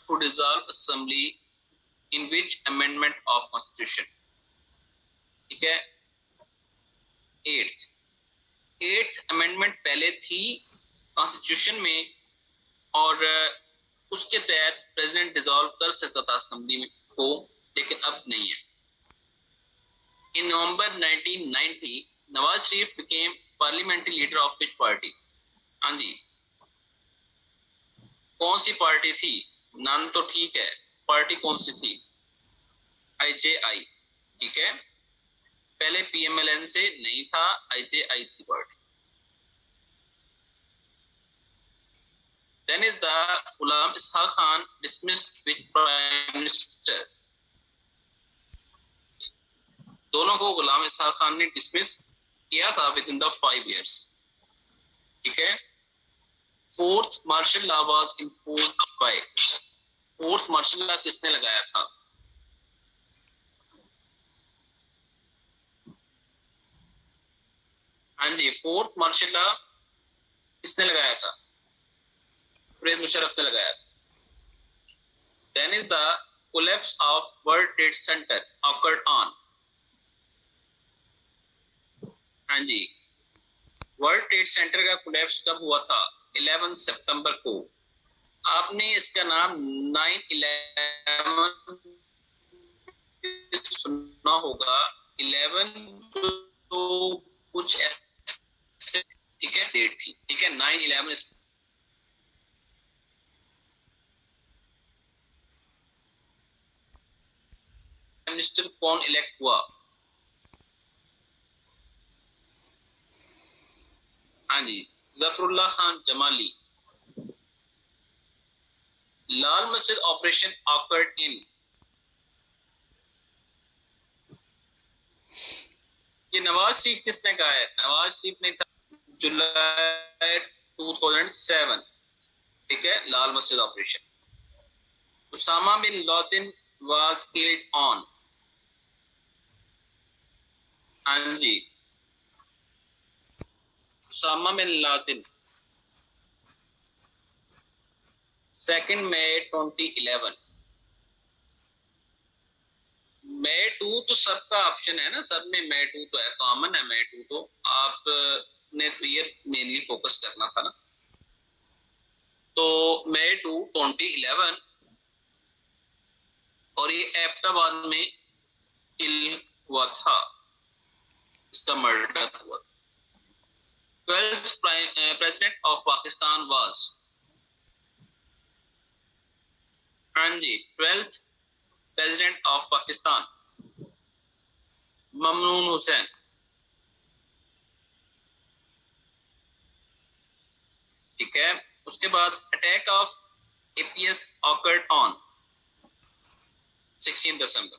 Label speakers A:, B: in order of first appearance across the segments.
A: to dissolve assembly in which amendment of constitution? ठीक है, eighth amendment पहले थी कॉन्स्टिट्यूशन में और उसके तहत प्रेसिडेंट डिसॉल्व कर सकता था असेंबली में को, लेकिन अब नहीं है। इन नवंबर 1990 Nawaz Sharif became parliamentary leader of which party? हाँ जी, कौन सी पार्टी थी? नाम तो ठीक है, पार्टी कौन सी थी? IJI, ठीक है, पहले PMLN से नहीं था, IJI थी party. Then is the Ghulam Ishaq Khan dismissed with prime minister? दोनों को गुलाम इसहाक खान ने डिसमिस किया था विद इन द 5 years, ठीक है। Fourth martial law was imposed by, fourth martial law किसने लगाया था? हाँ जी, फोर्थ मार्शल लॉ किसने लगाया था? परवेज मुशर्रफ ने लगाया था। Then is the collapse of World Trade Center occurred on? हाँ जी, वर्ल्ड ट्रेड सेंटर का कोलैप्स कब हुआ था? 11 सितंबर को। आपने इसका नाम 9/11 सुना होगा। 11 तो कुछ ऐसे, ठीक है, डेट थी, ठीक है, 9/11। मिनिस्टर कौन इलेक्ट हुआ? हाँ जी, जफरुल्लाह खान जमाली। लाल मस्जिद ऑपरेशन ऑकर्ड इन? ये नवाज शरीफ किसने कहा है? नवाज शरीफ ने था जुलाई 2007, ठीक है, Lal Masjid operation. Osama bin Laden was killed on? हाँ जी, उसामा बिन लादेन 2 मई 2011। May 2 तो सबका ऑप्शन है ना, सब में May 2 तो है, कॉमन है May 2, तो आपने तो ये मेनली फोकस करना था ना। तो May 2 2011, और ये एबटाबाद में किल हुआ था, इसका मर्डर हुआ था। 12th president of Pakistan was? हाँ जी, 12th president of Pakistan Mamnoon Hussain. ठीक है, उसके बाद attack of APS awkward on 16 दिसंबर।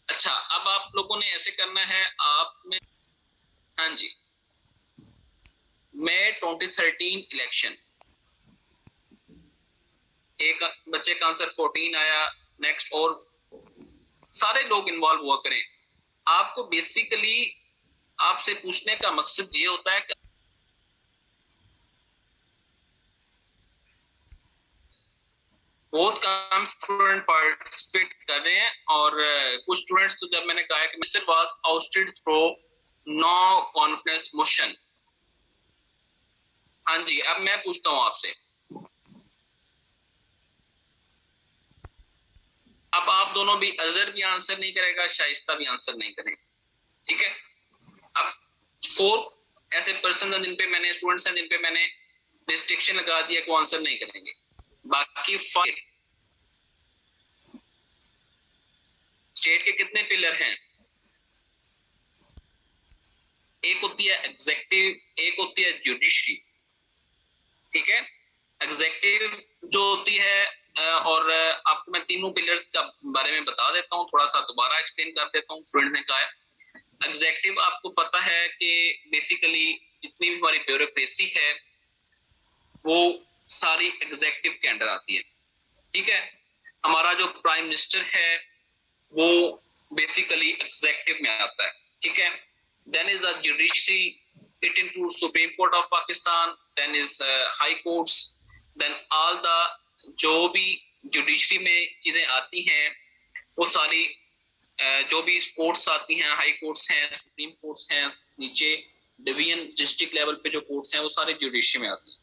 A: अच्छा, अब आप लोगों ने ऐसे करना है, आप में, हाँ जी, May 2013 इलेक्शन, एक बच्चे का आंसर 14 आया, नेक्स्ट, और सारे लोग इन्वॉल्व हुआ करें। आपको बेसिकली आपसे पूछने का मकसद ये होता है कि बहुत कम स्टूडेंट पार्टिसिपेट कर रहे हैं, और कुछ स्टूडेंट्स तो, जब मैंने कहा कि mister was ousted through no confidence motion. हाँ जी, अब मैं पूछता हूं आपसे, अब आप दोनों भी, अजहर भी आंसर नहीं करेगा, शाइस्ता भी आंसर नहीं करेगा, ठीक है। अब 4 ऐसे पर्सन हैं जिन पे मैंने, स्टूडेंट्स हैं जिन पे मैंने रिस्ट्रिक्शन लगा दिया कि वो आंसर नहीं करेंगे। बाकी 5 स्टेट के कितने पिलर हैं? एक होती है एग्जेक्टिव, एक होती है जुडिशरी, ठीक है। एग्जेक्टिव जो होती है, और आपको मैं तीनों पिलर्स का बारे में बता देता हूँ, थोड़ा सा दोबारा एक्सप्लेन कर देता हूँ। स्टूडेंट ने कहा है एग्जेक्टिव, आपको पता है कि बेसिकली जितनी भी हमारी ब्यूरोक्रेसी है वो सारी एग्जेक्टिव के अंडर आती है, ठीक है। हमारा जो प्राइम मिनिस्टर है वो बेसिकली एग्जेक्टिव में आता है, ठीक है। Then is the judiciary, it includes Supreme Court of Pakistan, then is high courts, then all the जो भी जुडिशरी में चीजें आती हैं वो सारी जो भी कोर्ट्स आती हैं, हाई कोर्ट्स हैं, सुप्रीम कोर्ट्स हैं, नीचे डिवीजन डिस्ट्रिक्ट लेवल पे जो कोर्ट्स हैं वो सारे जुडिशरी में आती हैं।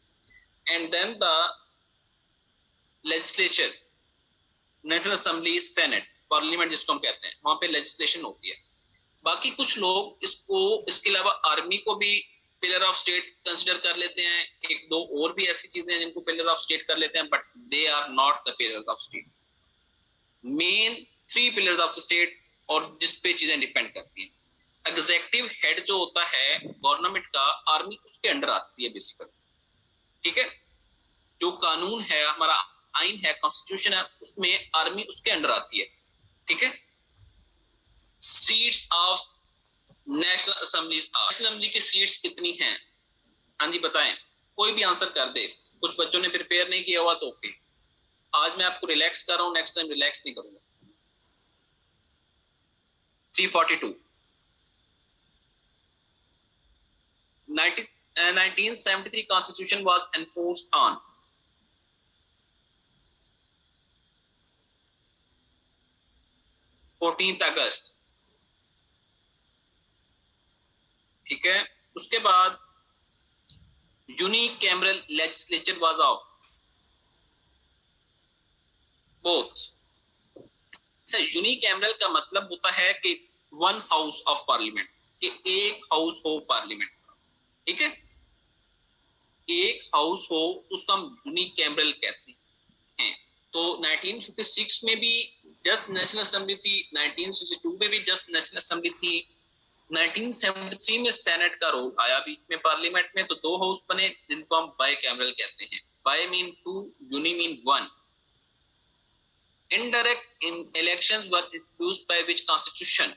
A: And then the legislature, National Assembly, Senate, Parliament जिसको हम कहते हैं, वहां पे लेजिस्लेशन होती है। बाकी कुछ लोग इसको इसके अलावा आर्मी को भी पिलर ऑफ स्टेट कंसिडर कर लेते हैं। एक दो और भी ऐसी चीजें हैं जिनको पिलर ऑफ स्टेट कर लेते हैं, but they are not the pillar of state. Main 3 pillars of the state और जिस पे चीजें डिपेंड करती हैं। एग्जीक्यूटिव हेड जो होता है गवर्नमेंट का, आर्मी उसके अंडर आती है बेसिकली, ठीक है। जो कानून है हमारा, आइन है, कॉन्स्टिट्यूशन है, उसमें आर्मी उसके अंडर आती है, ठीक है। Seats of national assembly, national assembly की सीट्स कितनी हैं? हाँ जी बताएं, कोई भी आंसर कर दे। कुछ बच्चों ने प्रिपेयर नहीं किया हुआ तो ओके, आज मैं आपको रिलैक्स कर रहा हूं, नेक्स्ट टाइम रिलैक्स नहीं करूंगा। 342। 1973 Constitution was enforced on 14th August, ठीक है। उसके बाद unicameral legislature was of both. Unicameral का मतलब होता है कि वन हाउस ऑफ पार्लियामेंट, कि एक हाउस हो पार्लियामेंट, ठीक है। एक हाउस हो तो उसको हम यूनिकैमरल कहते हैं। तो 1956 में भी जस्ट नेशनल असेंबली थी, 1962 में भी जस्ट नेशनल असेंबली थी, 1973 में सेनेट का रोल आया बीच में पार्लियामेंट में, तो 2 हाउस बने जिनको हम बाइकैमरल कहते हैं। Bi mean 2, uni mean 1। Indirect in elections were introduced by which constitution?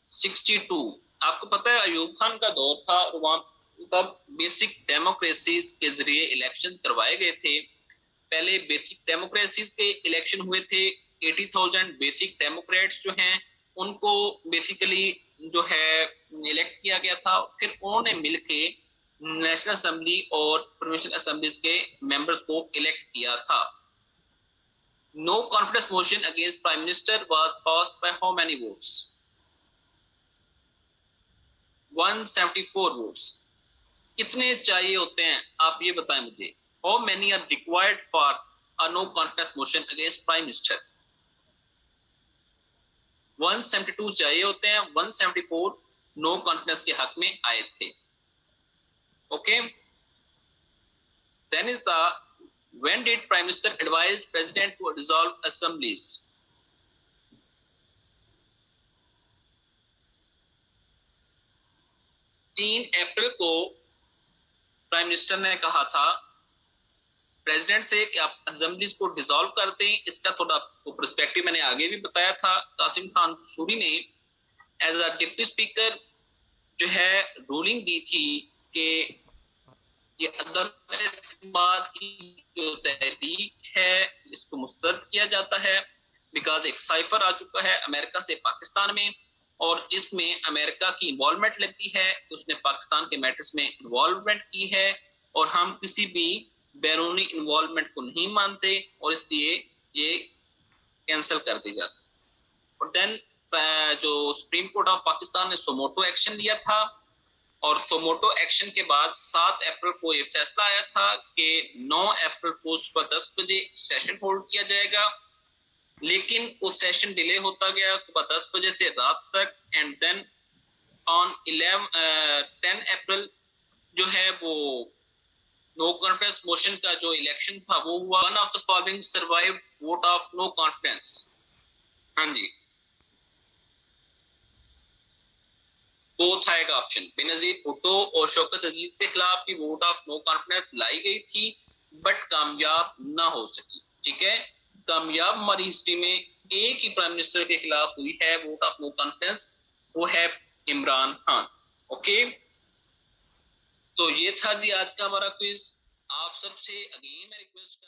A: 62। आपको पता है अयूब खान का दौर था और वहां तब बेसिक डेमोक्रेसीज के जरिए इलेक्शंस करवाए गए थे। पहले बेसिक डेमोक्रेसीज के इलेक्शन हुए थे। 80,000 बेसिक डेमोक्रेट्स जो हैं उनको बेसिकली जो है इलेक्ट किया गया था। फिर उन्होंने मिलके नेशनल असेंबली और प्रोविंशियल असेंबलीज के मेंबर्स को इलेक्ट किया था। No confidence motion against prime minister was passed by how many votes? 174 votes. कितने चाहिए होते हैं आप ये बताएं मुझे। How many are required for a no confidence motion against prime minister? 172 चाहिए होते हैं, 174 नो कॉन्फिडेंस के हक में आए थे। Okay, then is the when did Prime Minister advise President to dissolve assemblies? 3 अप्रैल को प्राइम मिनिस्टर ने कहा था प्रेसिडेंट से कि आप असेंबलीज को डिसॉल्व कर दें। इसका थोड़ा पर्सपेक्टिव मैंने आगे भी बताया था। कासिम खान सूरी ने एज अ डिप्टी स्पीकर जो है रूलिंग दी थी कि ये अदालत की जो तहरीक है इसको मुस्तरद किया जाता है, बिकॉज एक साइफर आ चुका है अमेरिका से पाकिस्तान में और जिसमें अमेरिका की इन्वॉल्वमेंट लगती है। उसने पाकिस्तान के मैटर्स में इन्वॉल्वमेंट की है और हम किसी भी बैरूनी इन्वॉल्वमेंट को नहीं मानते और इसलिए ये कैंसिल कर दी जाती है। और देन जो सुप्रीम कोर्ट ऑफ पाकिस्तान ने सोमोटो एक्शन लिया था और सोमोटो एक्शन के बाद 7 अप्रैल को ये फैसला आया था कि 9 अप्रैल को सुबह 10 बजे सेशन होल्ड किया जाएगा, लेकिन वो सेशन डिले होता गया सुबह 10 बजे से रात तक। एंड देन ऑन 10 अप्रैल जो है वो नो कॉन्फिडेंस मोशन का जो इलेक्शन था वो हुआ। One of the following survived vote of no confidence? हाँ जी, बोथ आएगा ऑप्शन। बेनजीर भुट्टो और शौकत अजीज के खिलाफ भी वोट ऑफ नो कॉन्फिडेंस लाई गई थी बट कामयाब ना हो सकी, ठीक है। कामयाब हमारी हिस्ट्री में एक ही प्राइम मिनिस्टर के खिलाफ हुई है वोट ऑफ नो कॉन्फिडेंस, वो है इमरान खान। ओके, तो ये था जी आज का हमारा क्विज। आप सबसे अगेन मैं रिक्वेस्ट